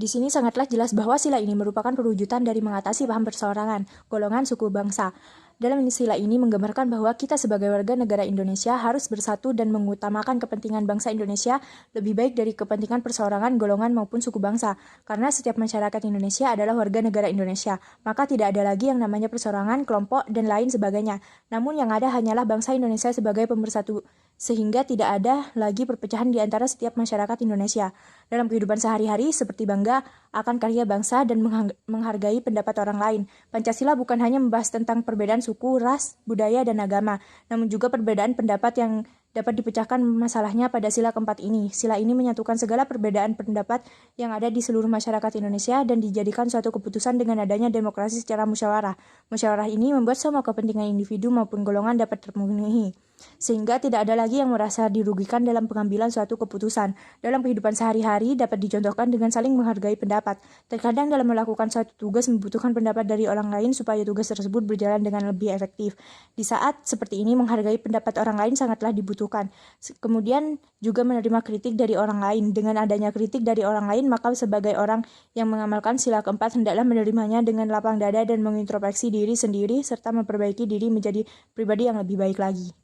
Di sini sangatlah jelas bahwa sila ini merupakan perwujudan dari mengatasi paham perseorangan, golongan, suku, bangsa. Dalam sila ini menggambarkan bahwa kita sebagai warga negara Indonesia harus bersatu dan mengutamakan kepentingan bangsa Indonesia lebih baik dari kepentingan perseorangan, golongan, maupun suku bangsa. Karena setiap masyarakat Indonesia adalah warga negara Indonesia, maka tidak ada lagi yang namanya perseorangan, kelompok, dan lain sebagainya. Namun yang ada hanyalah bangsa Indonesia sebagai pemersatu, sehingga tidak ada lagi perpecahan di antara setiap masyarakat Indonesia. Dalam kehidupan sehari-hari, seperti bangga akan karya bangsa dan menghargai pendapat orang lain. Pancasila bukan hanya membahas tentang perbedaan suku, ras, budaya, dan agama, namun juga perbedaan pendapat yang dapat dipecahkan masalahnya pada sila keempat ini. Sila ini menyatukan segala perbedaan pendapat yang ada di seluruh masyarakat Indonesia dan dijadikan suatu keputusan dengan adanya demokrasi secara musyawarah. Musyawarah ini membuat semua kepentingan individu maupun golongan dapat terpenuhi, sehingga tidak ada lagi yang merasa dirugikan dalam pengambilan suatu keputusan. Dalam kehidupan sehari-hari dapat dicontohkan dengan saling menghargai pendapat. Terkadang dalam melakukan suatu tugas membutuhkan pendapat dari orang lain supaya tugas tersebut berjalan dengan lebih efektif. Di saat seperti ini menghargai pendapat orang lain sangatlah dibutuhkan. Kemudian juga menerima kritik dari orang lain. Dengan adanya kritik dari orang lain, maka sebagai orang yang mengamalkan sila keempat hendaklah menerimanya dengan lapang dada dan mengintrospeksi diri sendiri serta memperbaiki diri menjadi pribadi yang lebih baik lagi.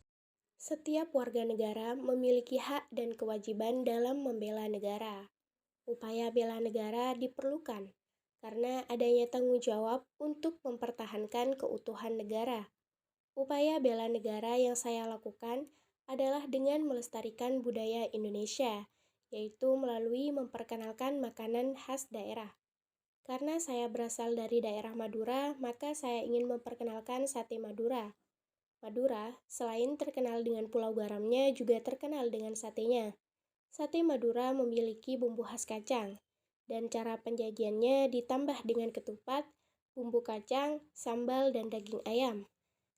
Setiap warga negara memiliki hak dan kewajiban dalam membela negara. Upaya bela negara diperlukan karena adanya tanggung jawab untuk mempertahankan keutuhan negara. Upaya bela negara yang saya lakukan adalah dengan melestarikan budaya Indonesia, yaitu melalui memperkenalkan makanan khas daerah. Karena saya berasal dari daerah Madura, maka saya ingin memperkenalkan sate Madura. Madura, selain terkenal dengan pulau garamnya, juga terkenal dengan satenya. Sate Madura memiliki bumbu khas kacang, dan cara penyajiannya ditambah dengan ketupat, bumbu kacang, sambal, dan daging ayam.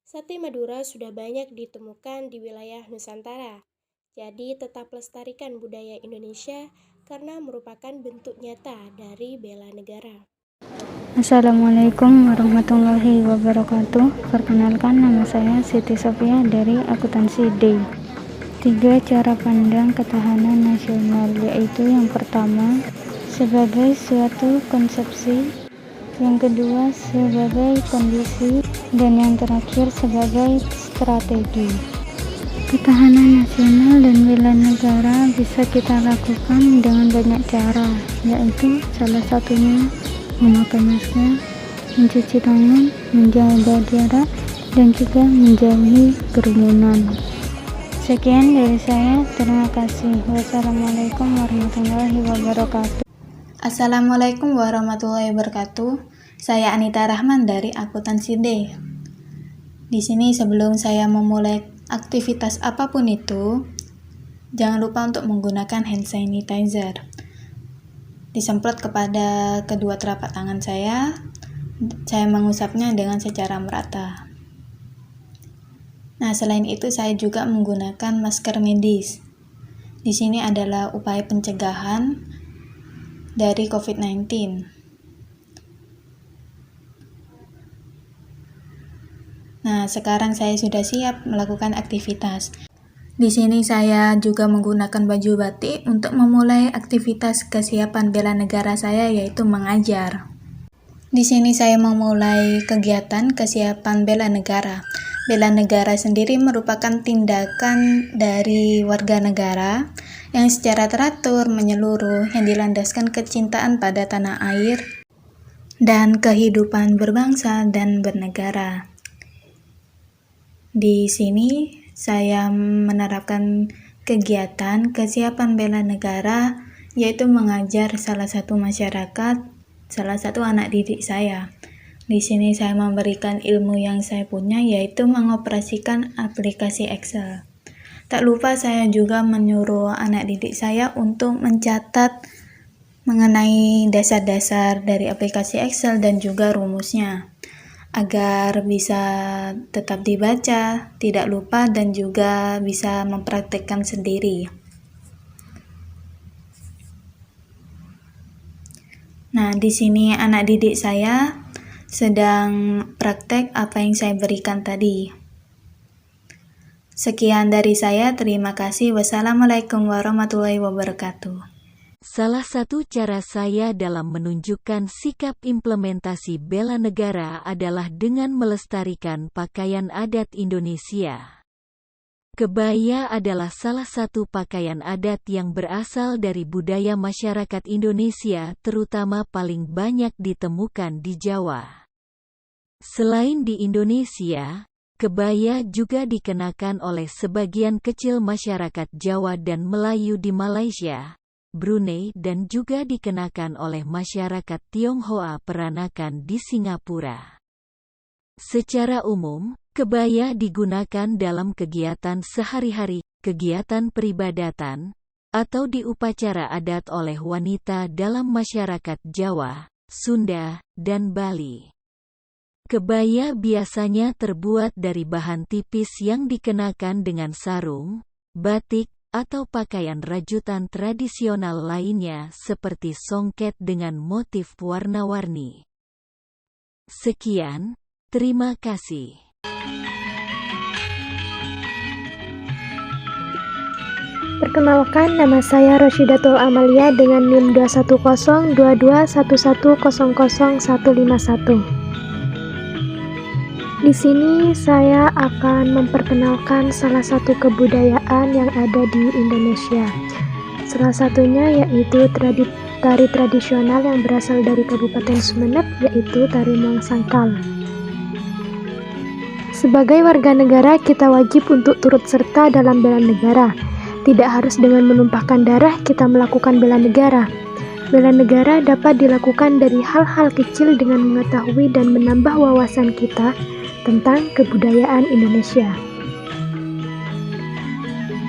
Sate Madura sudah banyak ditemukan di wilayah Nusantara, jadi tetap lestarikan budaya Indonesia karena merupakan bentuk nyata dari bela negara. Assalamualaikum warahmatullahi wabarakatuh. Perkenalkan, nama saya Siti Sofia dari akuntansi D. 3 cara pandang ketahanan nasional, yaitu yang pertama sebagai suatu konsepsi, yang kedua sebagai kondisi, dan yang terakhir sebagai strategi. Ketahanan nasional dan bela negara bisa kita lakukan dengan banyak cara, yaitu salah satunya memakai masker, mencuci tangan, menjaga jarak, dan juga menjauhi kerumunan. Sekian dari saya, terima kasih. Wassalamualaikum warahmatullahi wabarakatuh. Assalamualaikum warahmatullahi wabarakatuh. Saya Anita Rahman dari akuntansi D. Di sini sebelum saya memulai aktivitas apapun itu, jangan lupa untuk menggunakan hand sanitizer. Disemprot kepada kedua telapak tangan saya mengusapnya dengan secara merata. Nah, selain itu saya juga menggunakan masker medis. Di sini adalah upaya pencegahan dari COVID-19. Nah, sekarang saya sudah siap melakukan aktivitas. Di sini saya juga menggunakan baju batik untuk memulai aktivitas kesiapan bela negara saya, yaitu mengajar. Di sini saya memulai kegiatan kesiapan bela negara. Bela negara sendiri merupakan tindakan dari warga negara yang secara teratur menyeluruh yang dilandaskan kecintaan pada tanah air dan kehidupan berbangsa dan bernegara. Di sini saya menerapkan kegiatan kesiapan bela negara, yaitu mengajar salah satu anak didik saya. Di sini saya memberikan ilmu yang saya punya, yaitu mengoperasikan aplikasi Excel. Tak lupa saya juga menyuruh anak didik saya untuk mencatat mengenai dasar-dasar dari aplikasi Excel dan juga rumusnya, agar bisa tetap dibaca, tidak lupa, dan juga bisa mempraktikkan sendiri. Nah, di sini anak didik saya sedang praktek apa yang saya berikan tadi. Sekian dari saya, terima kasih. Wassalamualaikum warahmatullahi wabarakatuh. Salah satu cara saya dalam menunjukkan sikap implementasi bela negara adalah dengan melestarikan pakaian adat Indonesia. Kebaya adalah salah satu pakaian adat yang berasal dari budaya masyarakat Indonesia, terutama paling banyak ditemukan di Jawa. Selain di Indonesia, kebaya juga dikenakan oleh sebagian kecil masyarakat Jawa dan Melayu di Malaysia, Brunei, dan juga dikenakan oleh masyarakat Tionghoa Peranakan di Singapura. Secara umum, kebaya digunakan dalam kegiatan sehari-hari, kegiatan peribadatan, atau di upacara adat oleh wanita dalam masyarakat Jawa, Sunda, dan Bali. Kebaya biasanya terbuat dari bahan tipis yang dikenakan dengan sarung, batik, atau pakaian rajutan tradisional lainnya seperti songket dengan motif warna-warni. Sekian, terima kasih. Perkenalkan, nama saya Roshidatul Amalia dengan NIM 2102211000151. Di sini saya akan memperkenalkan salah satu kebudayaan yang ada di Indonesia. Salah satunya yaitu tari tradisional yang berasal dari Kabupaten Sumeneb, yaitu tari Moang Sangkal. Sebagai warga negara, kita wajib untuk turut serta dalam bela negara. Tidak harus dengan menumpahkan darah kita melakukan bela negara. Bela negara dapat dilakukan dari hal-hal kecil dengan mengetahui dan menambah wawasan kita tentang kebudayaan Indonesia.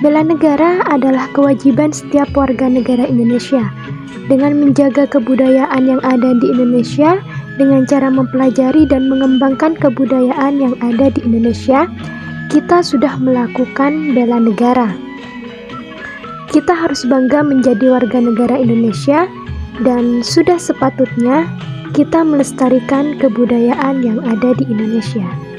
Bela negara adalah kewajiban setiap warga negara Indonesia. Dengan menjaga kebudayaan yang ada di Indonesia, dengan cara mempelajari dan mengembangkan kebudayaan yang ada di Indonesia, kita sudah melakukan bela negara. Kita harus bangga menjadi warga negara Indonesia, dan sudah sepatutnya kita melestarikan kebudayaan yang ada di Indonesia.